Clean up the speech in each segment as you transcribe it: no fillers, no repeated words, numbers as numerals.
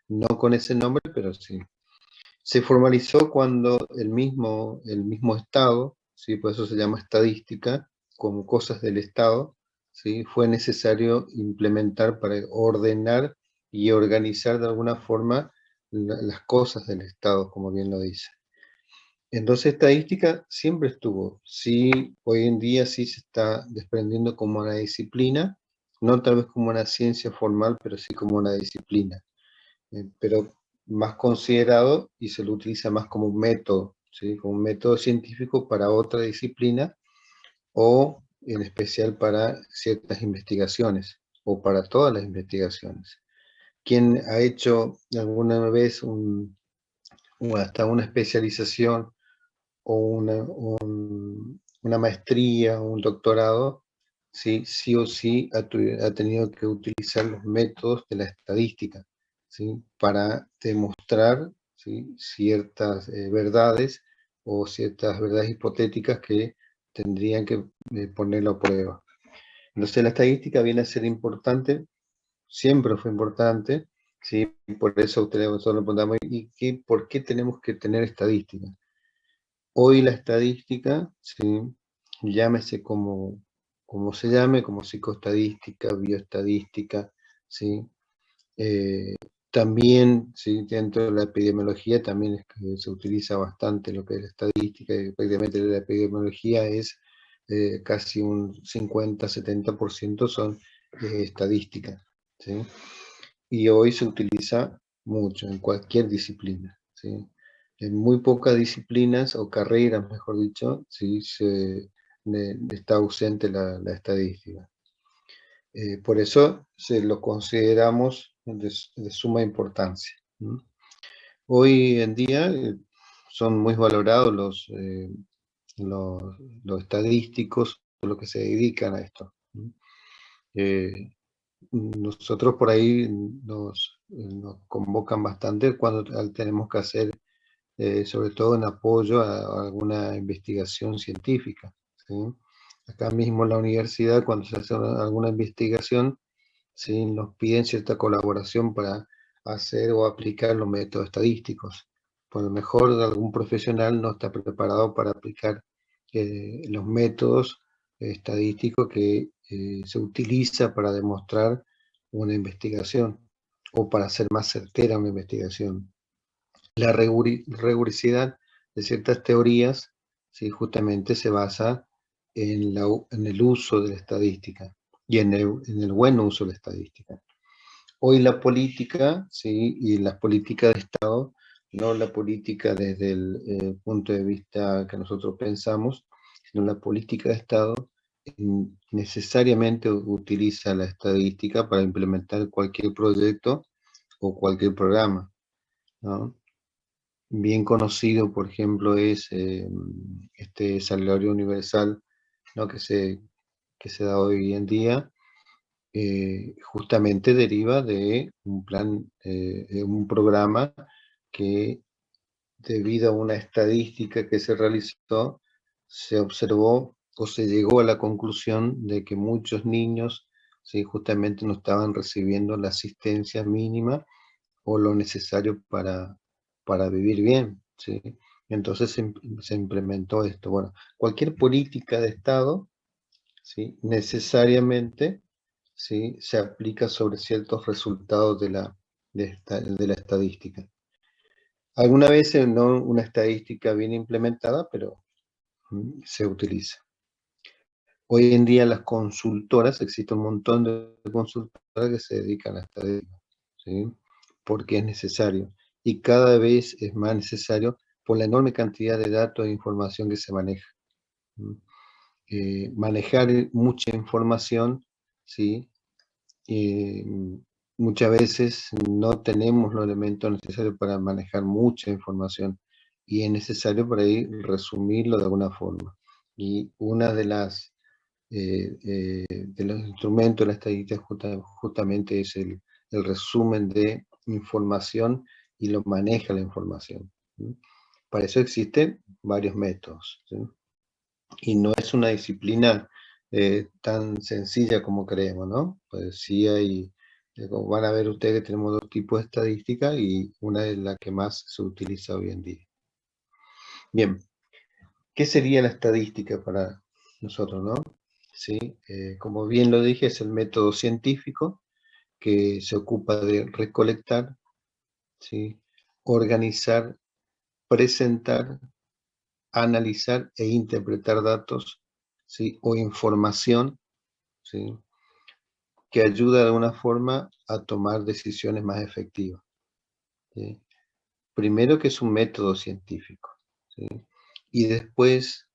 no con ese nombre, pero sí. Se formalizó cuando el mismo Estado, ¿sí? Por eso se llama estadística, como cosas del Estado, ¿sí? Fue necesario implementar para ordenar y organizar de alguna forma las cosas del Estado, como bien lo dice. Entonces, estadística siempre estuvo. Sí, hoy en día sí se está desprendiendo como una disciplina, no tal vez como una ciencia formal, pero sí como una disciplina, pero más considerado y se lo utiliza más como un método, ¿sí? Como un método científico para otra disciplina o en especial para ciertas investigaciones o para todas las investigaciones. ¿Quién ha hecho alguna vez hasta una especialización o una maestría o un doctorado? Sí, sí o sí ha tenido que utilizar los métodos de la estadística, ¿sí? Para demostrar, ¿sí? Ciertas verdades o ciertas verdades hipotéticas que tendrían que ponerlo a prueba. Entonces la estadística viene a ser importante, siempre fue importante, ¿sí? Por eso nosotros nos preguntamos, ¿por qué tenemos que tener estadística? Hoy la estadística, ¿sí? Llámese como se llame, como psicoestadística, bioestadística, ¿sí? Eh, También, ¿sí? Dentro de la epidemiología también es que se utiliza bastante lo que es la estadística, y prácticamente la epidemiología es casi un 50-70% son estadística, ¿sí? Y hoy se utiliza mucho en cualquier disciplina, ¿sí? En muy pocas disciplinas o carreras, mejor dicho, ¿sí? Está ausente la estadística. Por eso se lo consideramos de suma importancia. Hoy en día son muy valorados los, los estadísticos, los que se dedican a esto. Eh, Nosotros por ahí nos convocan bastante cuando tenemos que hacer, sobre todo en apoyo a alguna investigación científica, ¿sí? Acá mismo en la universidad, cuando se hace alguna investigación, ¿sí? Nos piden cierta colaboración para hacer o aplicar los métodos estadísticos. Por lo mejor algún profesional no está preparado para aplicar los métodos estadísticos que se utiliza para demostrar una investigación o para hacer más certera una investigación. La rigurosidad de ciertas teorías, ¿sí? Justamente se basa en el uso de la estadística y en el buen uso de la estadística. Hoy la política, ¿sí? Y las políticas de Estado, no la política desde el punto de vista que nosotros pensamos, sino la política de Estado necesariamente utiliza la estadística para implementar cualquier proyecto o cualquier programa, ¿no? Bien conocido, por ejemplo, es este salario universal, ¿no? que se da hoy en día, justamente deriva de un plan, de un programa que, debido a una estadística que se realizó, se observó o se llegó a la conclusión de que muchos niños, ¿sí? Justamente no estaban recibiendo la asistencia mínima o lo necesario para vivir bien, ¿sí? Entonces se implementó esto. Bueno, cualquier política de Estado, ¿sí? Necesariamente, ¿sí? Se aplica sobre ciertos resultados de la estadística. Alguna vez no una estadística bien implementada, pero se utiliza. Hoy en día las consultoras, existe un montón de consultoras que se dedican a estadística, ¿sí? Porque es necesario. Y cada vez es más necesario por la enorme cantidad de datos e información que se maneja. Manejar mucha información, ¿sí? Eh, Muchas veces no tenemos los elementos necesarios para manejar mucha información y es necesario por ahí resumirlo de alguna forma. Y una de los instrumentos de la estadística justamente es el resumen de información y lo maneja la información, ¿sí? Para eso existen varios métodos, ¿sí? Y no es una disciplina tan sencilla como creemos, ¿no? Pues sí hay Como van a ver ustedes que tenemos dos tipos de estadística y una es la que más se utiliza hoy en día. Bien, ¿qué sería la estadística para nosotros, no? ¿Sí? Como bien lo dije, es el método científico que se ocupa de recolectar, ¿sí? Organizar, presentar, analizar e interpretar datos, ¿sí? O información, ¿sí? Que ayuda de alguna forma a tomar decisiones más efectivas, ¿sí? Primero que es un método científico, ¿sí? Y después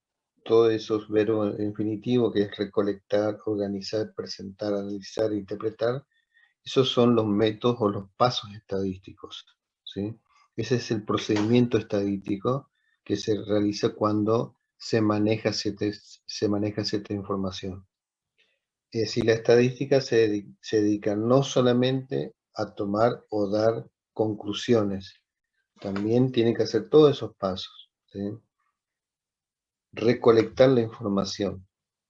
todos esos verbos infinitivos que es recolectar, organizar, presentar, analizar, interpretar, esos son los métodos o los pasos estadísticos, ¿sí? Ese es el procedimiento estadístico que se realiza cuando se maneja cierta información. Es decir, la estadística se dedica no solamente a tomar o dar conclusiones, también tiene que hacer todos esos pasos, ¿sí? Recolectar la información,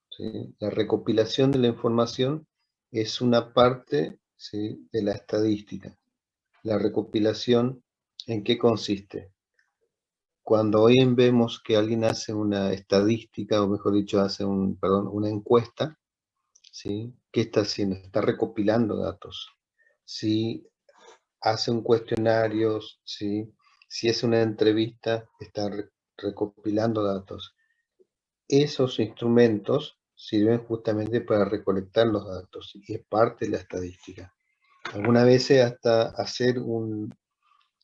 ¿sí? La recopilación de la información es una parte, ¿sí?, de la estadística. La recopilación, ¿en qué consiste? Cuando hoy vemos que alguien hace una estadística, o mejor dicho, hace una encuesta, ¿sí? ¿Qué está haciendo? Está recopilando datos. Si hace un cuestionario, ¿sí? Si es una entrevista, está recopilando datos. Esos instrumentos sirven justamente para recolectar los datos y es parte de la estadística. Algunas veces hasta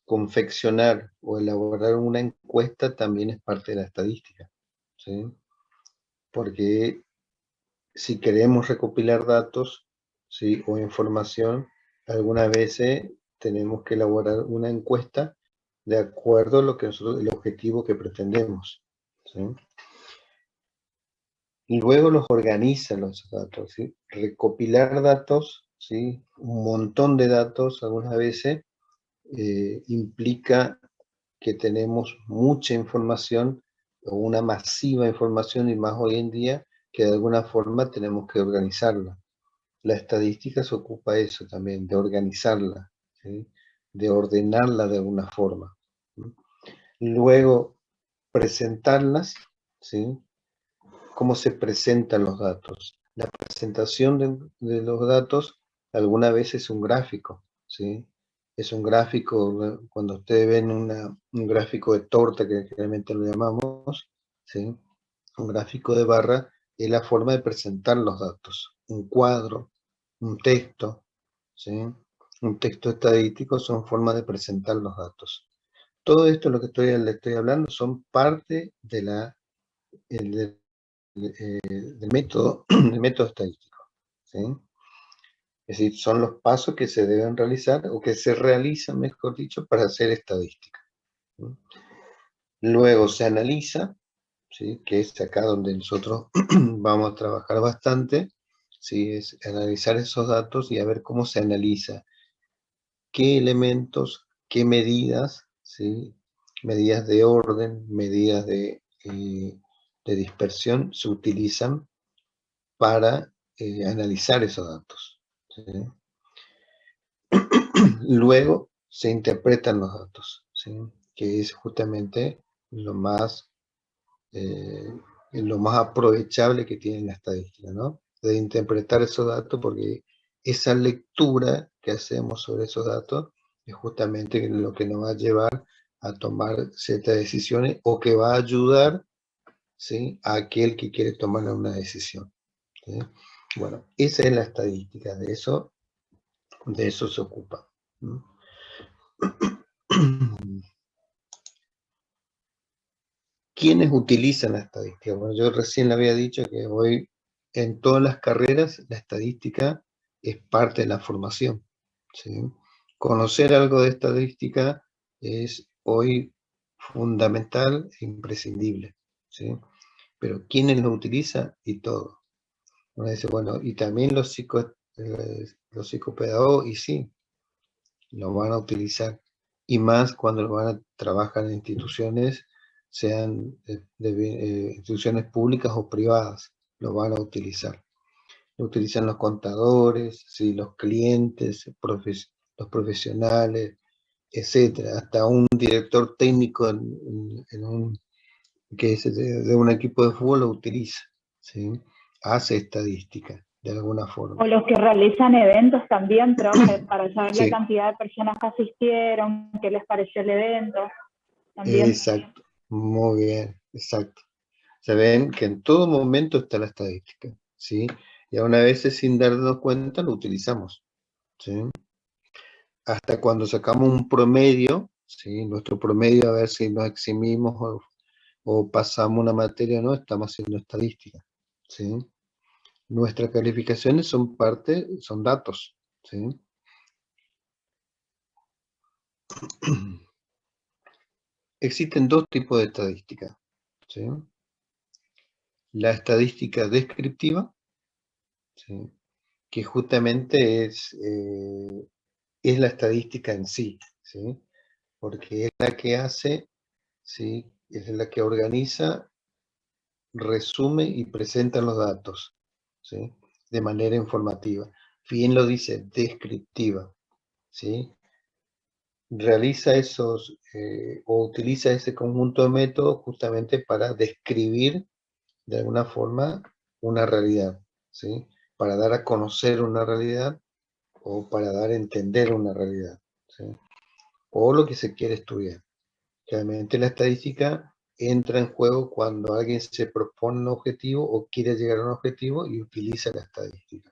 confeccionar o elaborar una encuesta también es parte de la estadística, ¿sí? Porque si queremos recopilar datos, ¿sí?, o información, algunas veces tenemos que elaborar una encuesta de acuerdo a lo que nosotros, el objetivo que pretendemos, ¿sí? Y luego los organiza los datos, ¿sí? Recopilar datos, ¿sí?, un montón de datos algunas veces implica que tenemos mucha información o una masiva información y más hoy en día que de alguna forma tenemos que organizarla. La estadística se ocupa de eso también, de organizarla, ¿sí?, de ordenarla de alguna forma, ¿sí? Luego presentarlas, ¿sí? ¿Cómo se presentan los datos? La presentación de los datos alguna vez es un gráfico, ¿sí? Es un gráfico, cuando ustedes ven un gráfico de torta, que generalmente lo llamamos, ¿sí?, un gráfico de barra, es la forma de presentar los datos. Un cuadro, un texto, ¿sí? Un texto estadístico son formas de presentar los datos. Todo esto, lo que le estoy hablando, son parte de del método, del método estadístico, ¿sí? Es decir, son los pasos que se deben realizar o que se realizan, mejor dicho, para hacer estadística, ¿sí? Luego se analiza, ¿sí?, que es acá donde nosotros vamos a trabajar bastante, ¿sí?, es analizar esos datos y a ver cómo se analiza, qué elementos, qué medidas, ¿sí?, medidas de orden, medidas de dispersión se utilizan para analizar esos datos, ¿sí? Luego se interpretan los datos, ¿sí?, que es justamente eh, lo más aprovechable que tiene la estadística, ¿no? De interpretar esos datos, porque esa lectura que hacemos sobre esos datos es justamente lo que nos va a llevar a tomar ciertas decisiones o que va a ayudar, ¿sí?, a aquel que quiere tomar una decisión, ¿sí? Bueno, esa es la estadística, de eso se ocupa, ¿no? ¿Quiénes utilizan la estadística? Bueno, yo recién le había dicho que hoy en todas las carreras la estadística es parte de la formación, ¿sí? Conocer algo de estadística es hoy fundamental e imprescindible, ¿sí? Pero ¿quiénes lo utilizan? Y todo. Uno dice, bueno, y también los psicopedagogos, y sí, lo van a utilizar, y más cuando van a trabajar en instituciones, sean instituciones públicas o privadas, lo van a utilizar. lo utilizan los contadores, ¿sí? Los clientes, los profesionales, etcétera. Hasta un director técnico que es de un equipo de fútbol lo utiliza, ¿sí? Hace estadística, de alguna forma. O los que realizan eventos también, profe, para saber la Sí, cantidad de personas que asistieron, qué les pareció el evento, también. exacto, muy bien, exacto. Se ven que en todo momento está la estadística, ¿sí? Y aún a veces sin darnos cuenta lo utilizamos, ¿sí? Hasta cuando sacamos un promedio, ¿sí? Nuestro promedio, a ver si nos eximimos o pasamos una materia o no, estamos haciendo estadística, ¿sí? Nuestras calificaciones son son datos, ¿sí? Existen dos tipos de estadística, ¿sí? La estadística descriptiva, ¿sí? Que justamente es la estadística en sí, ¿sí? Porque es la que hace, ¿sí? Es la que organiza, resume y presenta los datos, ¿sí? De manera informativa. Bien lo dice, descriptiva, ¿sí? Realiza o utiliza ese conjunto de métodos justamente para describir de alguna forma una realidad, ¿sí? Para dar a conocer una realidad o para dar a entender una realidad, ¿sí? O lo que se quiere estudiar. Realmente la estadística entra en juego cuando alguien se propone un objetivo o quiere llegar a un objetivo y utiliza la estadística,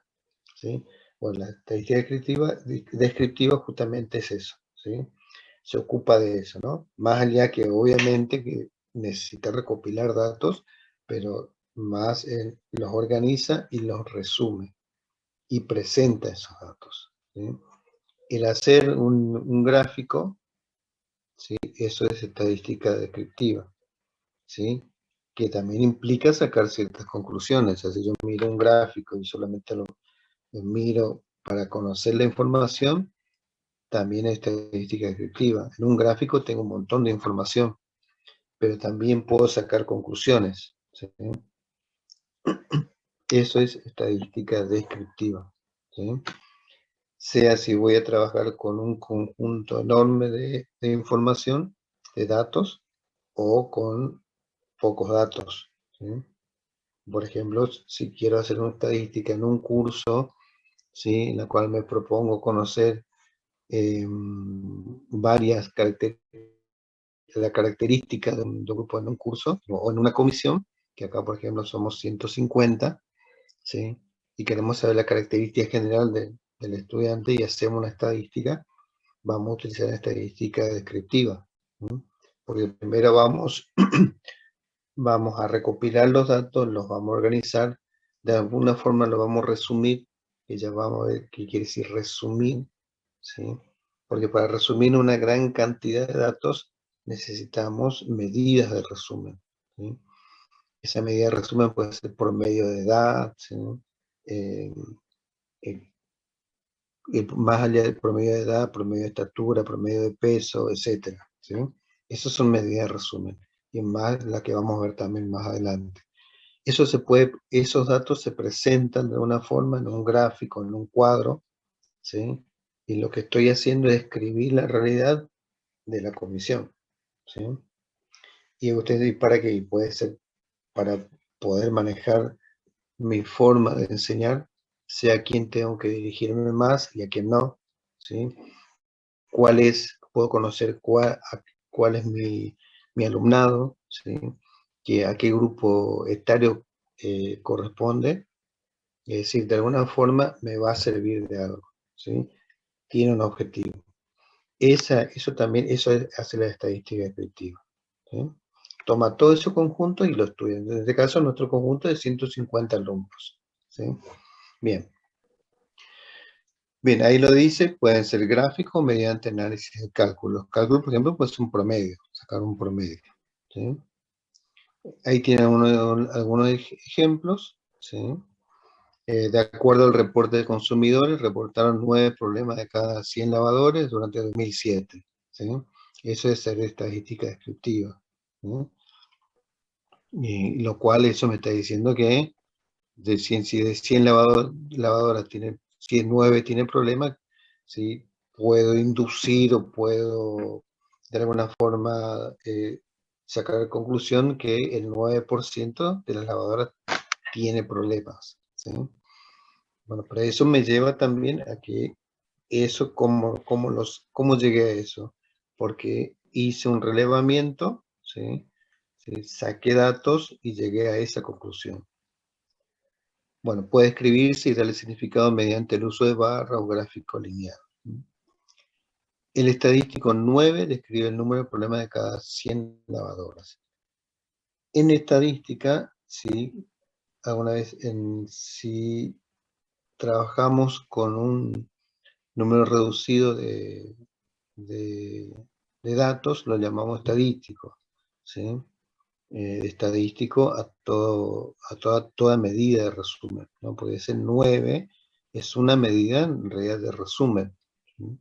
¿sí? Bueno, la estadística descriptiva justamente es eso, ¿sí? Se ocupa de eso, ¿no? Más allá que obviamente que necesita recopilar datos, pero más los organiza y los resume y presenta esos datos, ¿sí? El hacer un gráfico, ¿sí? Eso es estadística descriptiva, ¿sí? Que también implica sacar ciertas conclusiones. O sea, si yo miro un gráfico y solamente lo miro para conocer la información, también es estadística descriptiva. En un gráfico tengo un montón de información, pero también puedo sacar conclusiones, ¿sí? Eso es estadística descriptiva, ¿sí? Sea si voy a trabajar con un conjunto enorme de información, de datos, o con pocos datos, ¿sí? Por ejemplo, si quiero hacer una estadística en un curso, ¿sí? En la cual me propongo conocer varias la característica de un grupo en un curso o en una comisión, que acá, por ejemplo, somos 150, ¿sí? Y queremos saber la característica general del estudiante y hacemos una estadística, vamos a utilizar la estadística descriptiva, ¿sí? Porque primero vamos a recopilar los datos, los vamos a organizar, de alguna forma los vamos a resumir, que ya vamos a ver qué quiere decir resumir, ¿sí? Porque para resumir una gran cantidad de datos necesitamos medidas de resumen, ¿sí? Esa medida de resumen puede ser por medio de edad, ¿sí? Eh, eh, Más allá del promedio de edad, promedio de estatura, promedio de peso, etcétera, ¿sí? Esas son medidas de resumen y más la que vamos a ver también más adelante. Esos datos se presentan de una forma en un gráfico, en un cuadro, ¿sí? Y lo que estoy haciendo es escribir la realidad de la comisión, ¿sí? Y ustedes, ¿para qué? Puede ser para poder manejar mi forma de enseñar, sé a quién tengo que dirigirme más y a quién no, ¿sí? Puedo conocer cuál es mi alumnado, ¿sí? A qué grupo etario corresponde, es decir, de alguna forma me va a servir de algo, ¿sí? Tiene un objetivo. Eso hace la estadística descriptiva, ¿sí? Toma todo ese conjunto y lo estudia. En este caso, nuestro conjunto es de 150 alumnos, ¿sí? Bien. Bien, ahí lo dice, pueden ser gráficos mediante análisis de cálculos. Cálculo, por ejemplo, pues un promedio, sacar un promedio, ¿sí? Ahí tienen algunos ejemplos, ¿sí? De acuerdo al reporte de consumidores, reportaron 9 problemas de cada 100 lavadores durante 2007, ¿sí? Eso es ser estadística descriptiva, ¿sí? Y lo cual eso me está diciendo que si de 100 lavadoras tiene, 9 tiene problemas, ¿sí? Puedo inducir o puedo de alguna forma sacar conclusión que el 9% de las lavadoras tiene problemas, ¿sí? Bueno, pero eso me lleva también a que eso, ¿cómo llegué a eso? Porque hice un relevamiento, ¿sí? ¿Sí? Saqué datos y llegué a esa conclusión. Bueno, puede escribirse y darle significado mediante el uso de barra o gráfico lineal. El estadístico 9 describe el número de problemas de cada 100 lavadoras. En estadística, sí, alguna vez, si trabajamos con un número reducido de datos, lo llamamos estadístico, ¿sí? Estadístico a toda medida de resumen, ¿no? Porque ese 9 es una medida en realidad de resumen, ¿sí?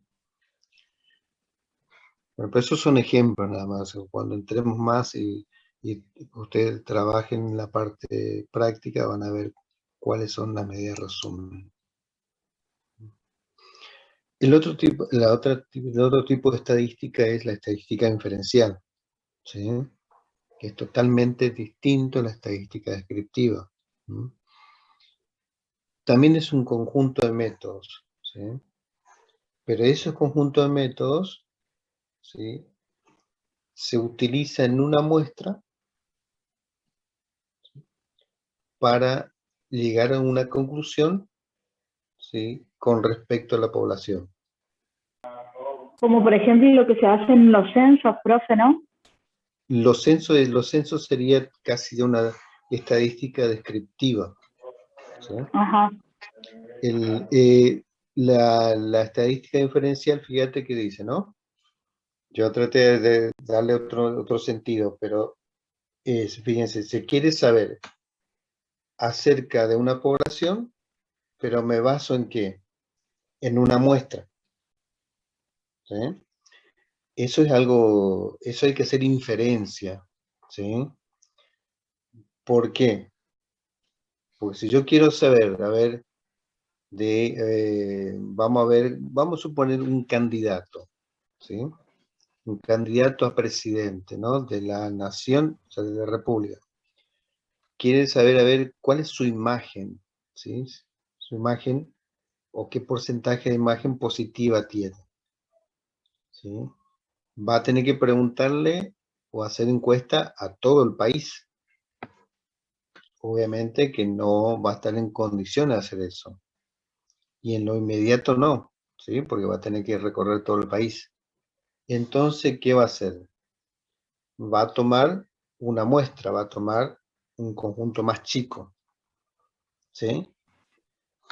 Bueno, pero esos son ejemplos nada más. Cuando entremos más y ustedes trabajen en la parte práctica, van a ver cuáles son las medidas de resumen. El otro tipo de estadística es la estadística inferencial, ¿sí? Que es totalmente distinto a la estadística descriptiva. ¿Sí? También es un conjunto de métodos, ¿sí? Pero esos conjuntos de métodos, ¿sí? Se utiliza en una muestra para llegar a una conclusión, ¿sí? Con respecto a la población. Como por ejemplo lo que se hace en los censos, profe, ¿no? Los censos sería casi de una estadística descriptiva, ¿sí? Ajá. La estadística inferencial, fíjate que dice, ¿no? Yo traté de darle otro sentido, pero fíjense, se quiere saber acerca de una población, pero me baso en ¿qué? En una muestra, ¿sí? Eso hay que hacer inferencia, ¿sí? ¿Por qué? Porque si yo quiero saber, vamos a suponer un candidato, ¿sí? Un candidato a presidente, ¿no? De la nación, o sea, de la república. Quiere saber, cuál es su imagen, ¿sí? Su imagen, o qué porcentaje de imagen positiva tiene, ¿sí? Va a tener que preguntarle o hacer encuesta a todo el país. Obviamente que no va a estar en condiciones de hacer eso. Y en lo inmediato no, ¿sí? Porque va a tener que recorrer todo el país. Entonces, ¿qué va a hacer? Va a tomar una muestra, va a tomar un conjunto más chico, ¿sí?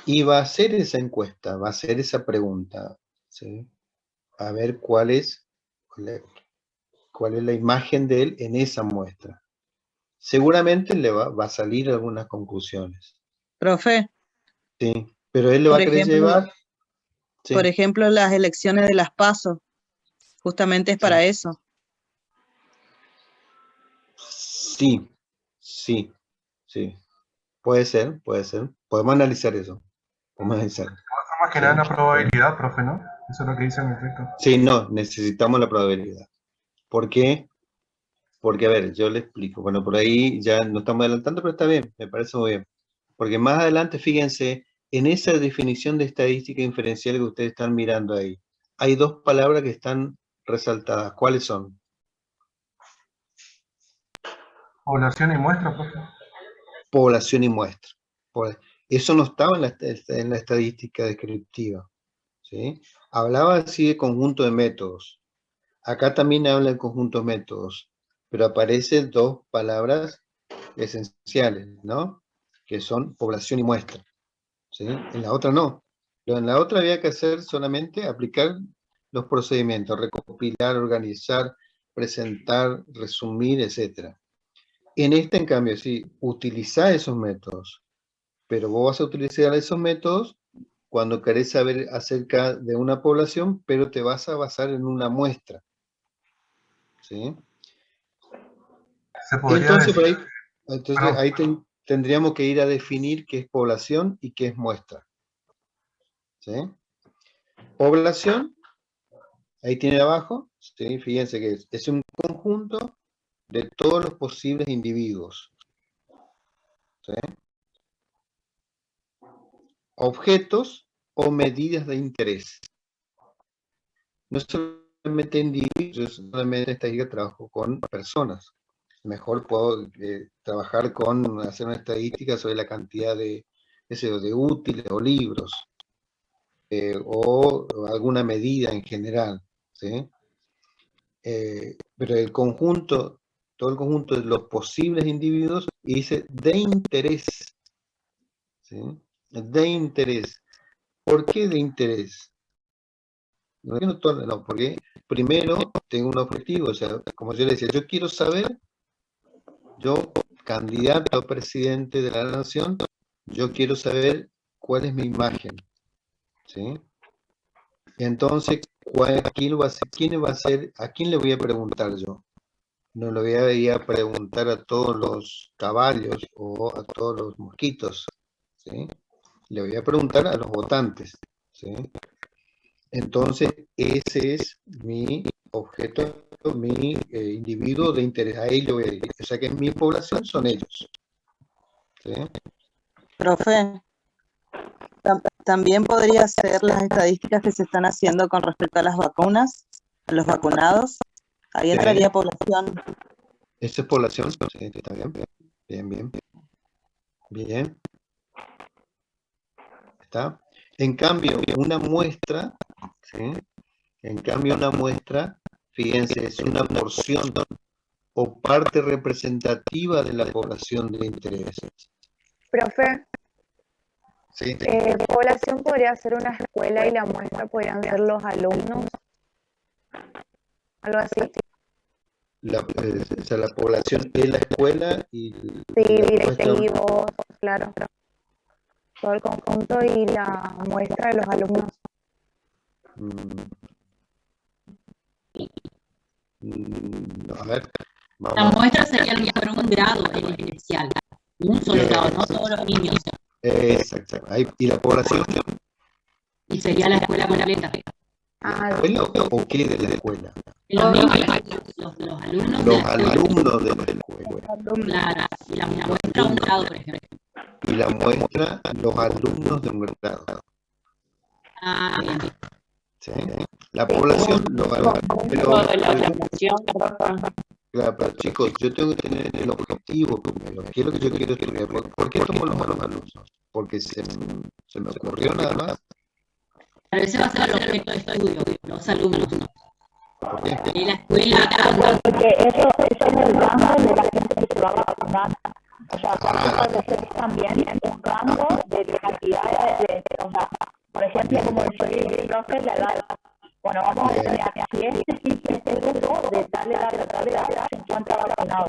Y va a hacer esa encuesta, va a hacer esa pregunta, ¿sí? A ver cuál es la imagen de él en esa muestra. Seguramente le va a salir algunas conclusiones, Profe, ¿sí? Pero él le va por a querer ejemplo, llevar, ¿sí? por ejemplo, las elecciones de las PASO, justamente es para eso. Sí, sí, sí. Puede ser. Podemos analizar eso. Podemos analizar. Más que nada la probabilidad, profe, ¿no? Eso es lo que dice en el texto. Sí, no, necesitamos la probabilidad. ¿Por qué? Porque, a ver, yo le explico. Bueno, por ahí ya no estamos adelantando, pero está bien, me parece muy bien. Porque más adelante, fíjense, en esa definición de estadística inferencial que ustedes están mirando ahí, hay dos palabras que están resaltadas. ¿Cuáles son? Población y muestra, profe. Población y muestra. Eso no estaba en la estadística descriptiva, ¿sí? Hablaba así de conjunto de métodos. Acá también habla de conjunto de métodos, pero aparecen dos palabras esenciales, ¿no? Que son población y muestra, ¿sí? En la otra no. Pero en la otra había que hacer solamente aplicar los procedimientos, recopilar, organizar, presentar, resumir, etc. En esta, en cambio, sí, utiliza esos métodos, pero vos vas a utilizar esos métodos cuando querés saber acerca de una población, pero te vas a basar en una muestra, ¿sí? Se podría Entonces, decir, ahí tendríamos que ir a definir qué es población y qué es muestra. ¿Sí? Población, ahí tiene abajo, ¿sí? Fíjense que es un conjunto de todos los posibles individuos. ¿Sí? Objetos o medidas de interés. No solamente individuos, yo solamente en estadística trabajo con personas. Mejor puedo trabajar hacer una estadística sobre la cantidad de útiles o libros, o alguna medida en general, ¿sí? Pero todo el conjunto de los posibles individuos, y dice de interés, ¿sí? De interés. ¿Por qué de interés? No, porque primero tengo un objetivo, o sea, como yo le decía, yo quiero saber, yo, candidato a presidente de la nación, yo quiero saber cuál es mi imagen, ¿sí? Entonces, ¿quién va a ser, a quién le voy a preguntar yo? No le voy a ir a preguntar a todos los caballos o a todos los mosquitos, ¿sí? Le voy a preguntar a los votantes, ¿sí? Entonces, ese es mi objeto, mi individuo de interés. A ello voy a ir. O sea que mi población son ellos, ¿sí? Profe, también podría ser las estadísticas que se están haciendo con respecto a las vacunas, a los vacunados. Ahí entraría población. Esa es población, sí, está bien, bien. Bien. ¿Está? En cambio, una muestra, ¿sí? En cambio, una muestra, fíjense, es una porción o parte representativa de la población de interés. Profe, Sí. población podría ser una escuela y la muestra podrían ser los alumnos, algo así. O sea, la población es la escuela y Sí, la muestra. directivos, claro. Todo el conjunto y la muestra de los alumnos. No, a ver, La vamos. muestra sería a lo mejor un grado en especial, un solo grado, no todos los niños. Exacto. ¿Y la población? Y sería la escuela completa. Ah, ¿Escuela o qué de la escuela? Los niños, los alumnos. Los alumnos de la escuela. Claro, y la muestra un grado, por ejemplo. Y la muestra los alumnos de un grado. Ah, bien. ¿Sí? La población, pero chicos, yo tengo que tener el objetivo primero. ¿Qué es lo que yo quiero estudiar? ¿Por qué tomo los alumnos? Porque se me ocurrió nada más. Pero ese va a ser el objeto de estudio, los alumnos. ¿Por qué? Y la escuela, Porque eso es el rango de la gente que se va a vacunar. O sea, puede ser también un rango de cantidad o sea, por ejemplo, como soy el profe, la edad. Bueno, vamos a determinar si este grupo de tal edad se encuentra vacunado.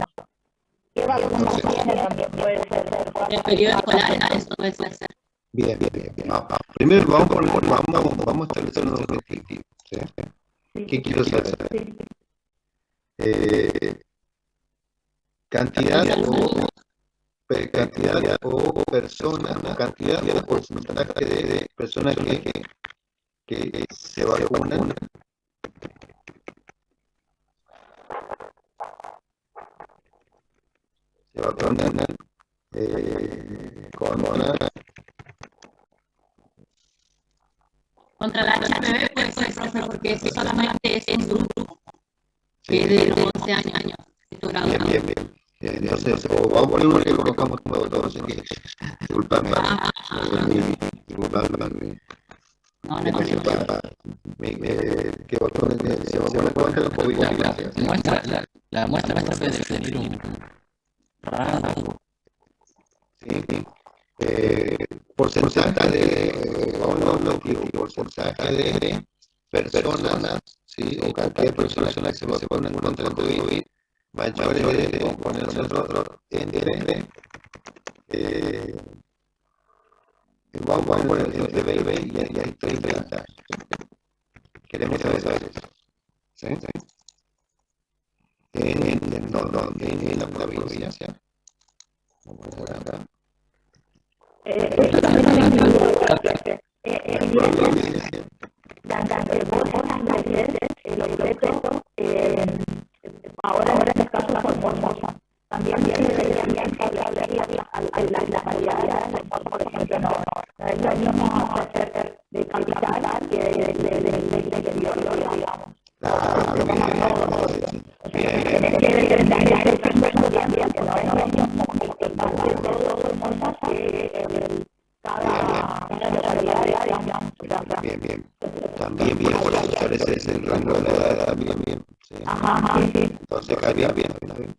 ¿Qué vacunas tiene? También puede ser. el periodo escolar, eso puede ser. Bien. Primero vamos a establecer un objetivo. ¿Sí? ¿Qué quiero saber? Cantidad o personas, cantidad o porcentaje de personas que se vacunan. Se vacunan Contra la HPV puede ser, profe, porque eso solamente es un grupo que es de los 11 años. Bien. Entonces, vamos a poner un ejemplo, colocamos todos. Disculpame. No hay problema. ¿Qué vacunas se vacunan contra el COVID? La muestra puede definir un rango. Sí. Porcentaje de personas, ¿sí? O cantidad de personas que se vacunan contra el COVID, mayor de poner nosotros entre vamos a poner entre 20 y 30 años. Queremos saber eso. ¿Sí? En la provincia. Vamos a ver acá. Eso también es muy importante. Tanto vos estableces el objeto, ahora en este caso por Formosa. También deberían establecer la calidad de por ejemplo, no es lo mismo hacer de capital que de biología, digamos. Tiene que determinar también que no es lo mismo todo Formosa que cada localidad, digamos. Bien. También por ese es el rango de la edad también. Sí. Sí. Entonces cambia bien.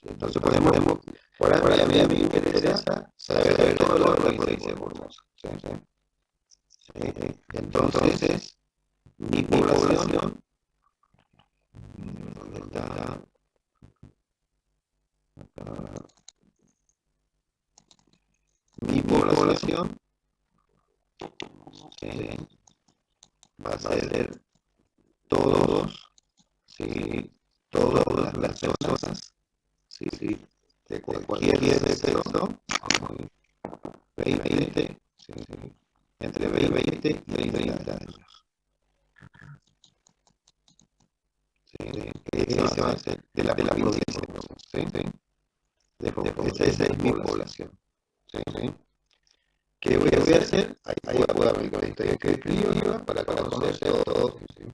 Entonces podemos, por ahora a mí me interesa saber todo lo que dice Formosa. ¿Sí? Entonces, mi población, ¿dónde está? Mi población, ¿sí? Va a ser todas las personas, ¿sí? De cualquier sexo, 20, ¿sí? Entre 20 y 30 años. ¿Sí? Ese va a ser de la provincia, ¿sí? Esa es mi población. ¿Sí? ¿Qué voy a hacer? Ahí voy a ver que escribo para conocer todo. ¿Sí?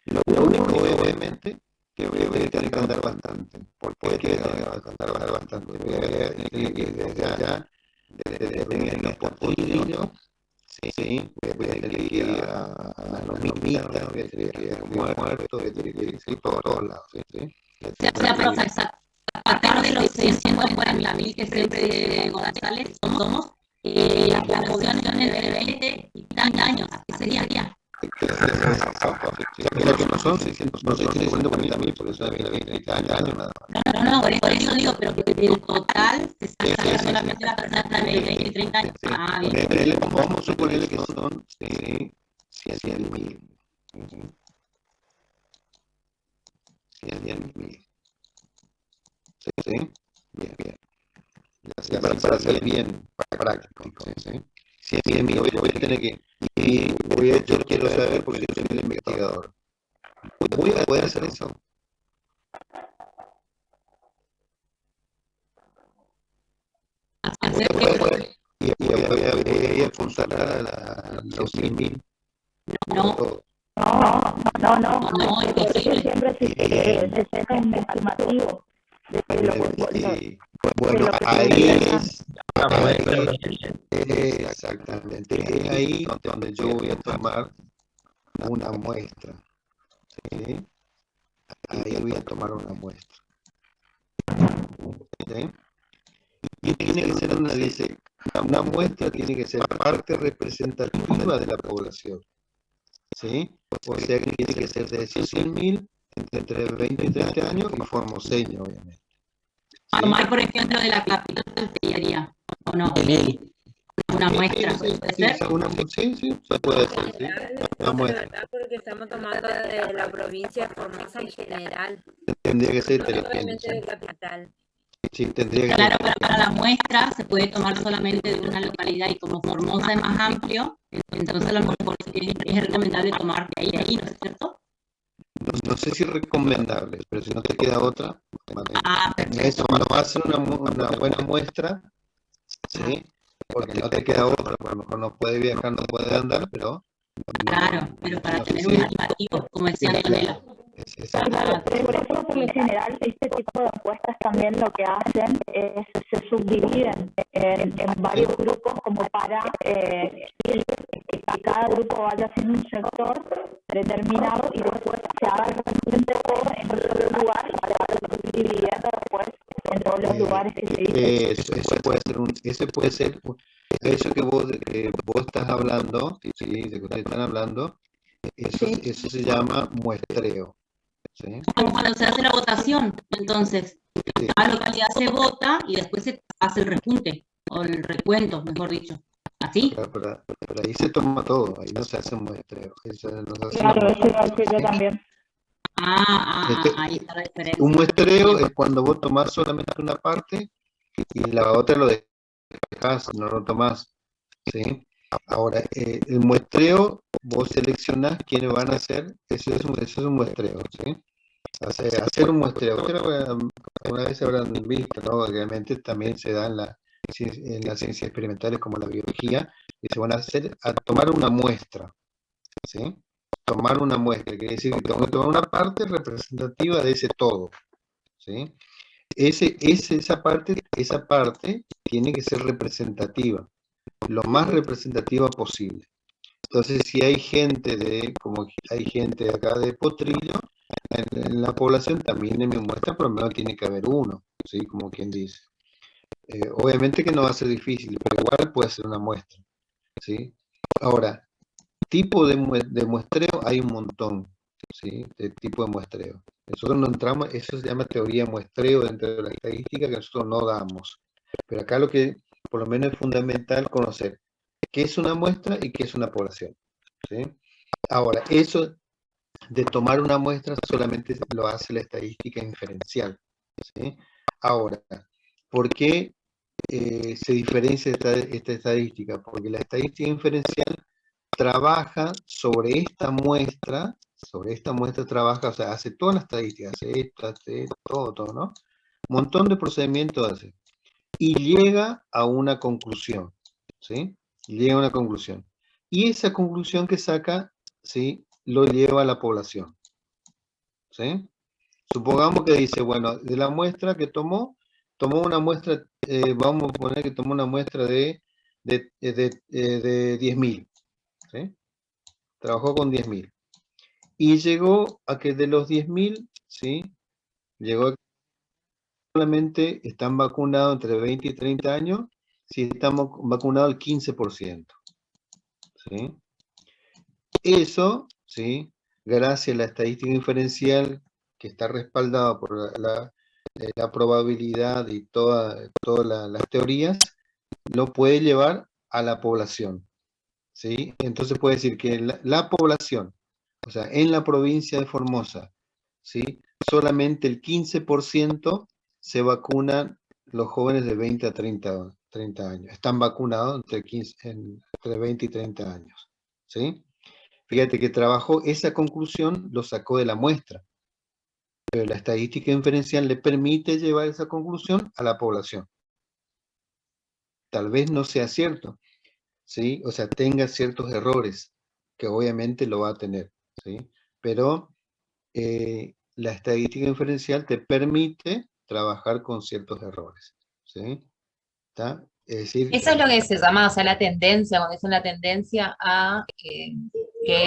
Lo único, obviamente, que voy a tener que andar bastante. ¿Por qué andar bastante? Voy a ver que desde allá, desde los potrillos, sí, voy a tener que ir a los mimitas, voy a tener que ir a muertos, voy a tener que ir por todos lados. ¿Sí? O sea, profe, exacto. Aparte de los 140.000 que siempre González somos, la población es de 20 y 30 años, ¿qué sería? Mira que no son 640.000, por eso había 30 años nada más. No, por eso digo, pero que del total se saca solamente la persona de 20 y 30 años. Bien. Vamos a suponer que son 100.000. 100.000. ¿Sí? Bien. Ya para ser bien práctico. ¿Sí? 100.000, voy a tener que... yo quiero saber, porque yo soy el investigador. ¿Voy a poder hacer eso? Voy a apuntar a los 100.000. No, Por eso siempre se saca un estimativo. Bueno, ahí es exactamente, es ahí donde yo voy a tomar una muestra. ¿Sí? Ahí voy a tomar una muestra. ¿Sí? Y tiene que ser una muestra tiene que ser parte representativa de la población. ¿Sí? O sea que tiene que ser de 100.000 entre 20 y 30 años y formoseño, obviamente. ¿Sí? tomar, por ejemplo, de la capital sería, ¿o no? Una muestra, ¿puede ser? Sí, se puede hacer, sí. Una muestra. Porque estamos tomando de la provincia de Formosa en general. Tendría que ser No solamente de capital. Sí, tendría que Claro, pero para la muestra se puede tomar solamente de una localidad y como Formosa es más amplio, entonces a lo mejor es recomendable tomar de ahí, ¿no es cierto? No sé si es recomendable, pero si no te queda otra, eso no va a ser una buena muestra, ¿sí? Porque no te queda otra, a lo mejor no puede viajar, no puede andar, pero... Claro, pero para tener un estimativo, como decía Antonella. Claro, por eso por lo general este tipo de encuestas también lo que hacen es se subdividen en varios grupos como para que cada grupo vaya haciendo un sector determinado y después se haga realmente todo en un solo lugar y se vaya dividiendo después en todos los lugares que se dicen. Eso puede ser eso que vos estás hablando, ¿sí? De que ustedes están hablando, eso se llama muestreo. ¿Sí? Como cuando se hace la votación, entonces, cada localidad se vota y después se hace el rejunte, o el recuento, mejor dicho. ¿Así? Claro, pero ahí se toma todo, ahí no se hace un muestreo. Claro, eso iba a decir yo también. Ahí está la diferencia. Un muestreo es cuando vos tomás solamente una parte y la otra lo dejás, no lo tomás. ¿sí? Ahora, el muestreo, vos seleccionás quiénes van a hacer, eso es un muestreo, ¿sí? Hacer un muestreo. Alguna vez habrán visto, ¿no? Realmente también se da en las ciencias experimentales como la biología, que se van a hacer a tomar una muestra, ¿sí? Tomar una muestra, quiere decir que tengo que tomar una parte representativa de ese todo, ¿sí? Esa parte tiene que ser representativa, lo más representativa posible. Entonces, si hay gente como hay gente de acá de Potrillo, en la población también en mi muestra por lo menos tiene que haber uno, ¿sí? Como quien dice. Obviamente que no va a ser difícil, pero igual puede ser una muestra, ¿sí? Ahora, tipo de muestreo hay un montón, ¿sí? De tipo de muestreo. Nosotros no entramos, eso se llama teoría de muestreo dentro de la estadística que nosotros no damos. Pero acá lo que por lo menos es fundamental conocer qué es una muestra y qué es una población, ¿sí? Ahora, eso de tomar una muestra solamente lo hace la estadística inferencial, ¿sí? Ahora, ¿por qué se diferencia esta estadística? Porque la estadística inferencial trabaja sobre esta muestra trabaja, o sea, hace todas las estadísticas, hace esto, hace todo, ¿no? Un montón de procedimientos hace. Y llega a una conclusión, ¿sí? Llega a una conclusión. Y esa conclusión que saca, ¿sí? Lo lleva a la población, ¿sí? Supongamos que dice, bueno, de la muestra que tomó una muestra, vamos a poner que tomó una muestra de 10.000, ¿sí? Trabajó con 10.000. Y llegó a que de los 10.000, ¿sí? Llegó a que solamente están vacunados entre 20 y 30 años, si estamos vacunados el 15%, ¿sí? Eso, ¿sí? Gracias a la estadística inferencial que está respaldada por la probabilidad y todas las teorías, lo puede llevar a la población, ¿sí? Entonces puede decir que la población, o sea, en la provincia de Formosa, ¿sí? Solamente el 15% se vacunan los jóvenes de 20 a 30 años. Están vacunados entre 20 y 30 años, ¿sí? Fíjate que trabajó esa conclusión, lo sacó de la muestra. Pero la estadística inferencial le permite llevar esa conclusión a la población. Tal vez no sea cierto, ¿sí? O sea, tenga ciertos errores, que obviamente lo va a tener, ¿sí? Pero la estadística inferencial te permite trabajar con ciertos errores, ¿sí? ¿Está? Es decir, Eso es lo que se llama, o sea, la tendencia, cuando dicen la tendencia a que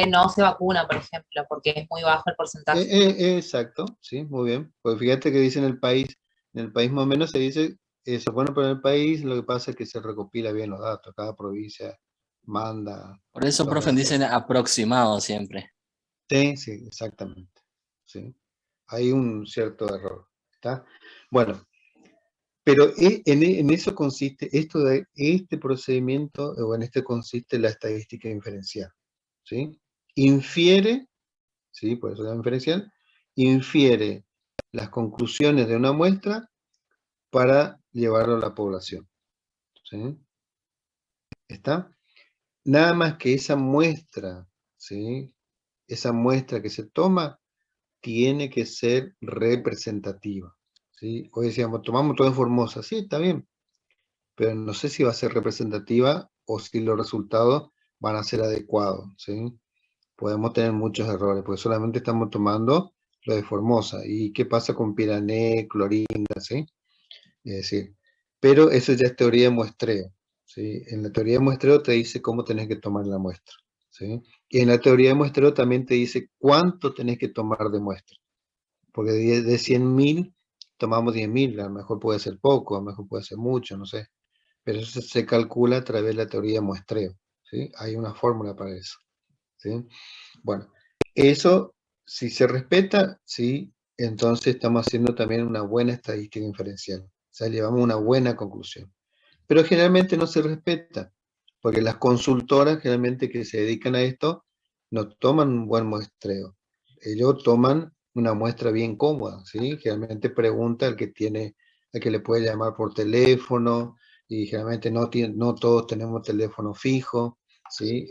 no se vacuna, por ejemplo, porque es muy bajo el porcentaje. exacto, sí, muy bien. Pues fíjate que dice en el país más o menos se dice, eso bueno, pero en el país lo que pasa es que se recopila bien los datos, cada provincia manda. Por eso, profe, dicen aproximado siempre. Sí, sí, exactamente. Sí. Hay un cierto error, ¿está? Bueno, pero en eso consiste, este procedimiento, o en este consiste la estadística inferencial, ¿sí? Infiere, ¿sí? Por eso la inferencial, infiere las conclusiones de una muestra para llevarlo a la población, ¿sí? ¿Está? Nada más que esa muestra, ¿sí? Esa muestra que se toma tiene que ser representativa, ¿sí? Hoy decíamos, tomamos todo en Formosa, sí, está bien, pero no sé si va a ser representativa o si los resultados van a ser adecuados, ¿sí? Podemos tener muchos errores, porque solamente estamos tomando lo de Formosa. ¿Y qué pasa con Pirané, Clorinda, sí? Es decir, pero eso ya es teoría de muestreo, ¿sí? En la teoría de muestreo te dice cómo tenés que tomar la muestra, ¿sí? Y en la teoría de muestreo también te dice cuánto tenés que tomar de muestra. Porque de 100.000 tomamos 10.000, a lo mejor puede ser poco, a lo mejor puede ser mucho, no sé. Pero eso se calcula a través de la teoría de muestreo, ¿sí? Hay una fórmula para eso, ¿sí? Bueno, eso, si se respeta, ¿sí? Entonces estamos haciendo también una buena estadística inferencial. O sea, llevamos una buena conclusión. Pero generalmente no se respeta, porque las consultoras generalmente que se dedican a esto no toman un buen muestreo. Ellos toman una muestra bien cómoda, ¿sí? Generalmente pregunta al que le puede llamar por teléfono, y generalmente no todos tenemos teléfono fijo, ¿sí?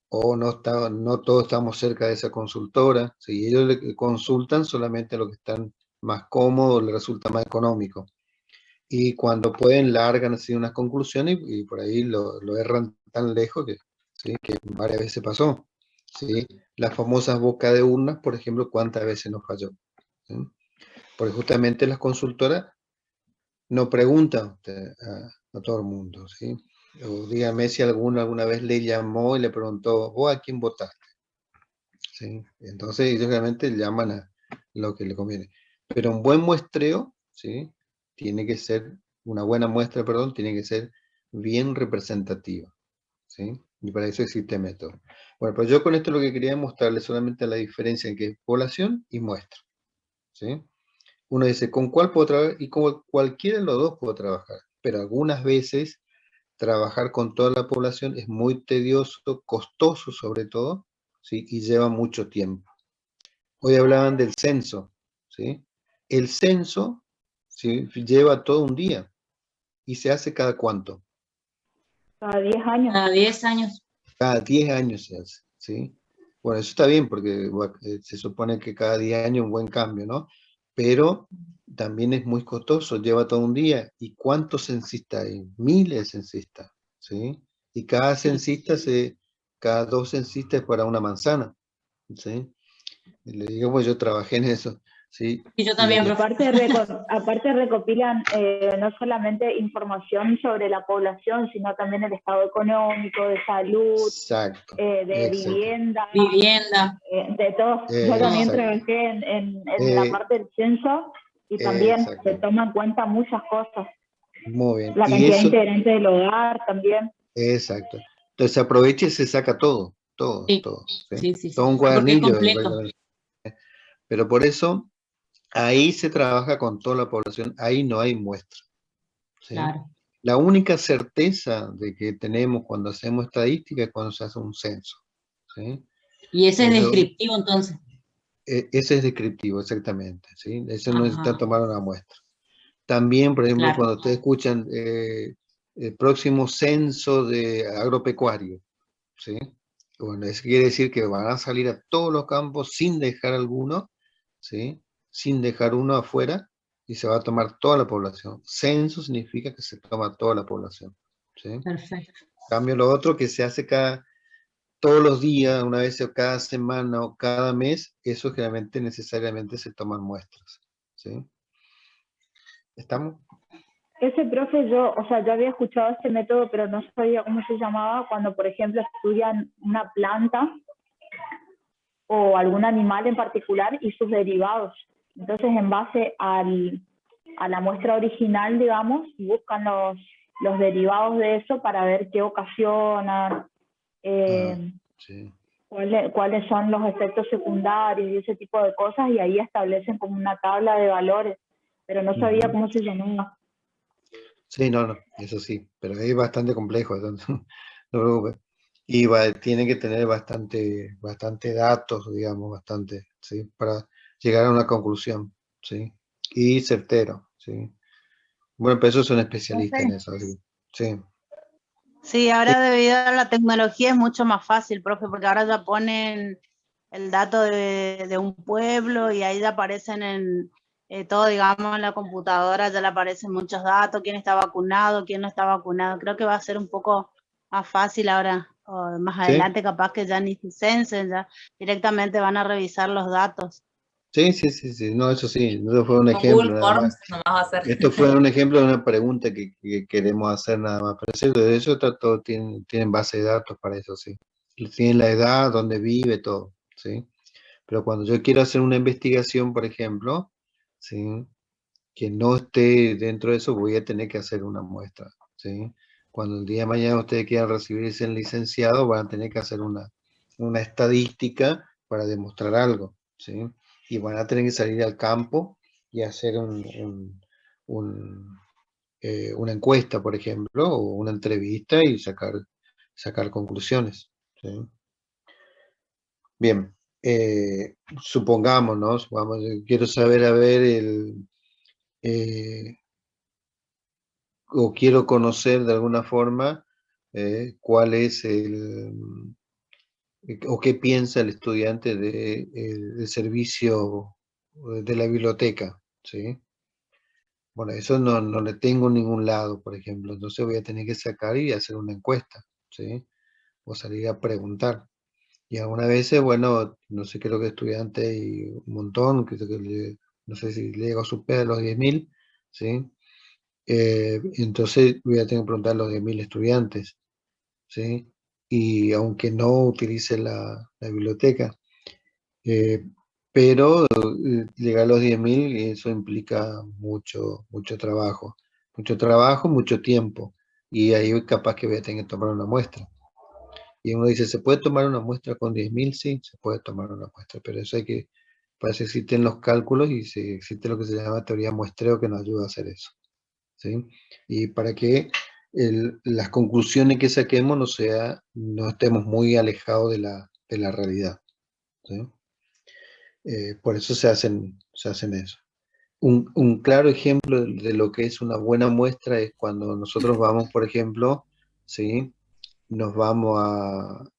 O no todos estamos cerca de esa consultora, ¿sí? Ellos le consultan solamente lo que están más cómodos, les resulta más económico. Y cuando pueden, largan así unas conclusiones y por ahí lo erran tan lejos que, ¿sí? Que varias veces pasó, ¿sí? Las famosas bocas de urnas, por ejemplo, ¿cuántas veces nos falló? ¿Sí? Porque justamente las consultoras no preguntan a todo el mundo, ¿sí? O dígame si alguna vez le llamó y le preguntó, ¿vos a quién votaste? ¿Sí? Entonces ellos realmente llaman a lo que le conviene. Pero un buen muestreo, ¿sí? Tiene que ser, una buena muestra, perdón, tiene que ser bien representativa, ¿sí? Y para eso existe método. Bueno, pues yo con esto lo que quería mostrarles solamente la diferencia en que es población y muestra, ¿sí? Uno dice, ¿con cuál puedo trabajar? Y con cualquiera de los dos puedo trabajar, pero algunas veces trabajar con toda la población es muy tedioso, costoso sobre todo, ¿sí? Y lleva mucho tiempo. Hoy hablaban del censo, ¿sí? El censo, ¿sí? Lleva todo un día y se hace cada cuánto. Cada 10 años. Cada 10 años. Cada 10 años se hace, ¿sí? Bueno, eso está bien porque se supone que cada 10 años un buen cambio, ¿no? Pero también es muy costoso, lleva todo un día. ¿Y cuántos censistas hay? Miles de censistas, ¿sí? Y cada censista, cada 2 censistas es para una manzana, ¿sí? Y le digo, pues yo trabajé en eso, ¿sí? Y yo también, aparte recopilan no solamente información sobre la población, sino también el estado económico, de salud, exacto, de exacto. vivienda, de todo. Yo también trabajé en la parte del censo y también se toman en cuenta muchas cosas. Muy bien. La cantidad de integrantes del hogar también. Exacto. Entonces aprovecha y se saca todo, sí. todo. ¿Sí? Sí, todo un cuadernillo. Pero por eso, ahí se trabaja con toda la población, ahí no hay muestra, ¿sí? Claro. La única certeza de que tenemos cuando hacemos estadística es cuando se hace un censo, ¿sí? Y ese es descriptivo entonces. Ese es descriptivo, exactamente, ¿sí? Eso no necesita tomar una muestra. También, por ejemplo, cuando ustedes escuchan el próximo censo de agropecuario, ¿sí? Bueno, eso quiere decir que van a salir a todos los campos sin dejar alguno, ¿sí? Sin dejar uno afuera, y se va a tomar toda la población. Censo significa que se toma toda la población, ¿sí? Perfecto. Cambio lo otro que se hace todos los días, una vez o cada semana o cada mes, eso generalmente necesariamente se toman muestras, ¿sí? ¿Estamos? Ese profe, yo había escuchado este método, pero no sabía cómo se llamaba, cuando, por ejemplo, estudian una planta o algún animal en particular y sus derivados. Entonces, en base a la muestra original, digamos, buscan los derivados de eso para ver qué ocasionan, cuáles son los efectos secundarios y ese tipo de cosas, y ahí establecen como una tabla de valores, pero no sabía cómo se llamaba. Sí, no, eso sí, pero es bastante complejo, entonces, no te preocupes. Y tiene que tener bastante datos, digamos, bastante, ¿sí? Para llegar a una conclusión, ¿sí? Y certero, ¿sí? Bueno, pero esos son especialistas en eso, así, sí. Sí, ahora debido a la tecnología es mucho más fácil, profe, porque ahora ya ponen el dato de un pueblo y ahí ya aparecen en todo, digamos, en la computadora ya le aparecen muchos datos, quién está vacunado, quién no está vacunado. Creo que va a ser un poco más fácil ahora, o más adelante capaz que ya ni se censen, ya directamente van a revisar los datos. Sí, no, eso sí, eso fue un ejemplo nada más. Esto fue un ejemplo de una pregunta que queremos hacer nada más, pero de eso todos tienen base de datos para eso, sí. Tienen la edad, dónde vive, todo, ¿sí? Pero cuando yo quiero hacer una investigación, por ejemplo, ¿sí? Que no esté dentro de eso, voy a tener que hacer una muestra, ¿sí? Cuando el día de mañana ustedes quieran recibirse en licenciado, van a tener que hacer una estadística para demostrar algo, ¿sí? Y van a tener que salir al campo y hacer una encuesta, por ejemplo, o una entrevista y sacar conclusiones, ¿sí? Bien, supongamos, ¿no? Quiero saber, a ver, o quiero conocer de alguna forma cuál es o qué piensa el estudiante del servicio de la biblioteca, ¿sí? Bueno, eso no le tengo en ningún lado, por ejemplo, entonces voy a tener que sacar y hacer una encuesta, ¿sí? O salir a preguntar. Y algunas veces, bueno, no sé, creo que estudiantes y un montón, no sé si le llego a superar los 10.000, ¿sí? Entonces voy a tener que preguntar a los 10.000 estudiantes, ¿sí? Y aunque no utilice la biblioteca, pero llegar a los 10.000, eso implica mucho trabajo, mucho tiempo, y ahí capaz que voy a tener que tomar una muestra. Y uno dice, ¿se puede tomar una muestra con 10.000? Sí, se puede tomar una muestra, pero eso para eso existen los cálculos y existe lo que se llama teoría muestreo que nos ayuda a hacer eso, ¿sí? Y para que las conclusiones que saquemos no estemos muy alejados de la realidad, ¿sí? Por eso se hacen eso. Un claro ejemplo de lo que es una buena muestra es cuando nosotros vamos, por ejemplo, ¿sí? Nos vamos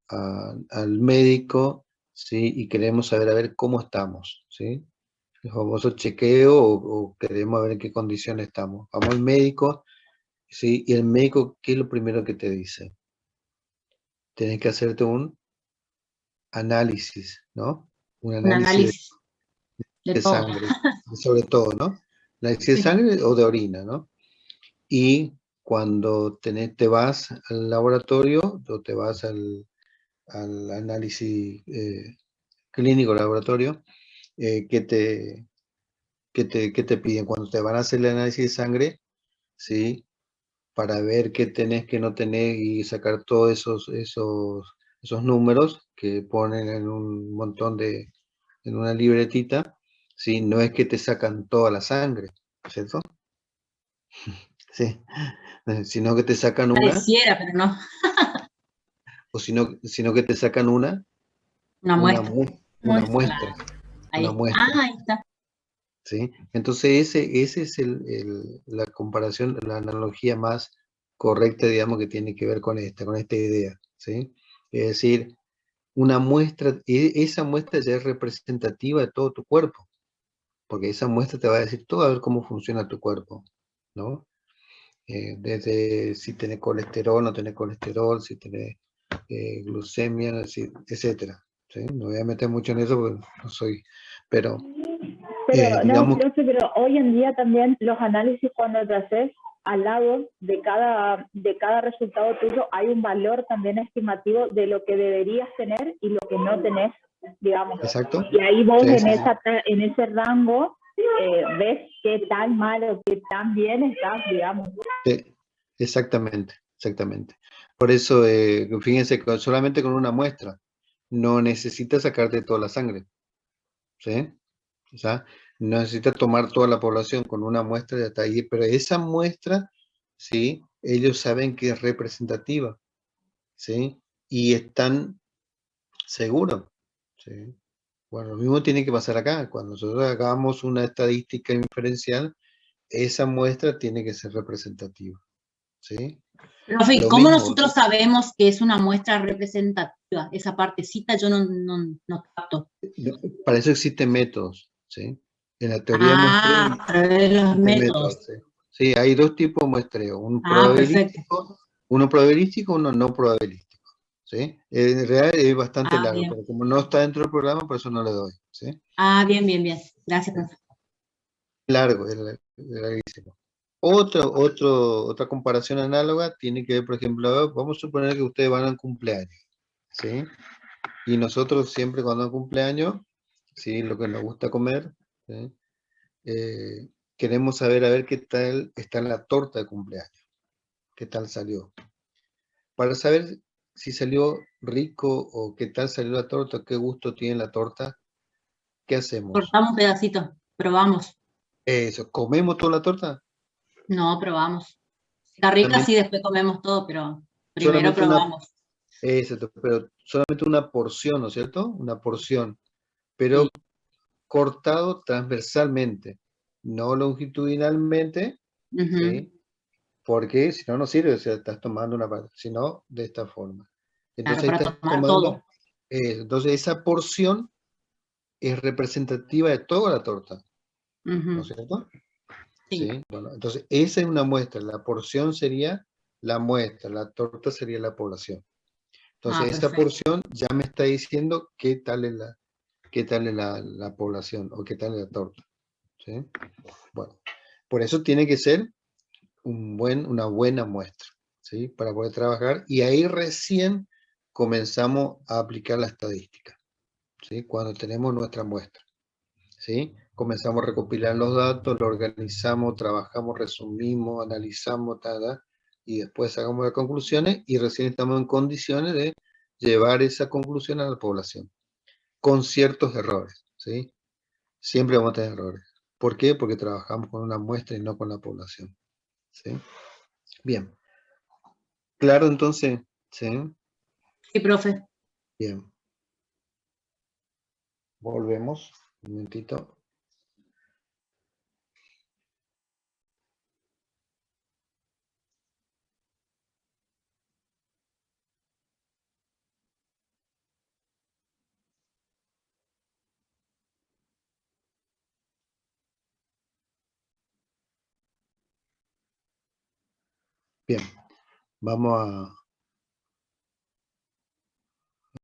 al médico, ¿sí? Y queremos saber a ver cómo estamos, ¿sí? El famoso chequeo o queremos ver en qué condiciones estamos. Vamos al médico, ¿sí? Y el médico, ¿qué es lo primero que te dice? Tienes que hacerte un análisis, ¿no? Un Un análisis de de todo. sangre, sobre todo, ¿no? Análisis de sangre o de orina, ¿no? Y cuando te vas al laboratorio o te vas al análisis clínico laboratorio, ¿qué te piden? Cuando te van a hacer el análisis de sangre, ¿sí? Para ver qué tenés, qué no tenés y sacar todos esos números que ponen en un montón en una libretita, ¿sí? No es que te sacan toda la sangre, ¿cierto? Sí, sino que te sacan una, Pareciera, pero no. o sino que te sacan una Muestra. muestra, Ahí. una muestra. Ah, ahí está. ¿Sí? Entonces ese es la comparación, la analogía más correcta, digamos, que tiene que ver con esta idea, ¿sí? Es decir, una muestra, esa muestra ya es representativa de todo tu cuerpo, porque esa muestra te va a decir todo a ver cómo funciona tu cuerpo, ¿no? Desde si tenés colesterol, no tenés colesterol, si tenés glucemia, etcétera, ¿sí? No voy a meter mucho en eso porque no soy, pero Pero digamos, profe, pero hoy en día también los análisis cuando te haces, al lado de cada resultado tuyo hay un valor también estimativo de lo que deberías tener y lo que no tenés, digamos. exacto. Y ahí vos Sí, sí, en ese rango ves qué tan mal o qué tan bien estás, digamos. sí, exactamente. Por eso, fíjense, solamente con una muestra, no necesitas sacarte toda la sangre, ¿sí? O sea, no necesitas tomar toda la población con una muestra de hasta ahí, pero esa muestra, ¿sí? Ellos saben que es representativa, ¿sí? Y están seguros, ¿sí? Bueno, lo mismo tiene que pasar acá. Cuando nosotros hagamos una estadística inferencial, esa muestra tiene que ser representativa, ¿sí? Profe, Lo ¿cómo mismo, nosotros sabemos que es una muestra representativa? Esa partecita yo no capto. para eso existen métodos, ¿sí? En la teoría muestreo A través de los existen métodos. ¿sí? Sí, hay dos tipos de muestreo, uno Perfecto. probabilístico, uno no probabilístico, ¿sí? En realidad es bastante largo, Bien. pero como no está dentro del programa, por eso no le doy, ¿sí? Bien. Gracias, profe. Largo, es larguísimo. Otra comparación análoga tiene que ver, por ejemplo, vamos a suponer que ustedes van a un cumpleaños, ¿sí? Y nosotros siempre cuando hay cumpleaños, ¿sí? Lo que nos gusta comer, ¿sí? Queremos saber a ver qué tal está la torta de cumpleaños, qué tal salió. Para saber si salió rico o qué tal salió la torta, qué gusto tiene la torta, ¿qué hacemos? Cortamos un pedacito, probamos. Eso, ¿comemos toda la torta? No, probamos. Está rica, sí, después comemos todo, pero primero probamos. Exacto, pero solamente una porción, ¿no es cierto? Una porción, pero Sí. cortado transversalmente, no longitudinalmente, ¿sí? porque si no, no sirve, o sea, estás tomando una parte, sino de esta forma. Entonces, Claro, ahí para estás tomar tomando, todo. entonces esa porción es representativa de toda la torta, ¿no es cierto? Sí. Sí, bueno, entonces esa es una muestra, la porción sería la muestra, la torta sería la población. Entonces esa Perfecto. porción ya me está diciendo qué tal es la población o qué tal es la torta. ¿Sí? Bueno, por eso tiene que ser una buena muestra, ¿sí? Para poder trabajar, y ahí recién comenzamos a aplicar la estadística, ¿sí? Cuando tenemos nuestra muestra, ¿sí? Comenzamos a recopilar los datos, lo organizamos, trabajamos, resumimos, analizamos, y después sacamos las conclusiones y recién estamos en condiciones de llevar esa conclusión a la población, con ciertos errores, ¿sí? Siempre vamos a tener errores. ¿Por qué? Porque trabajamos con una muestra y no con la población, ¿sí? Bien. Claro, entonces, ¿sí? Sí, profe. Bien. Volvemos. Un momentito. Bien. Vamos a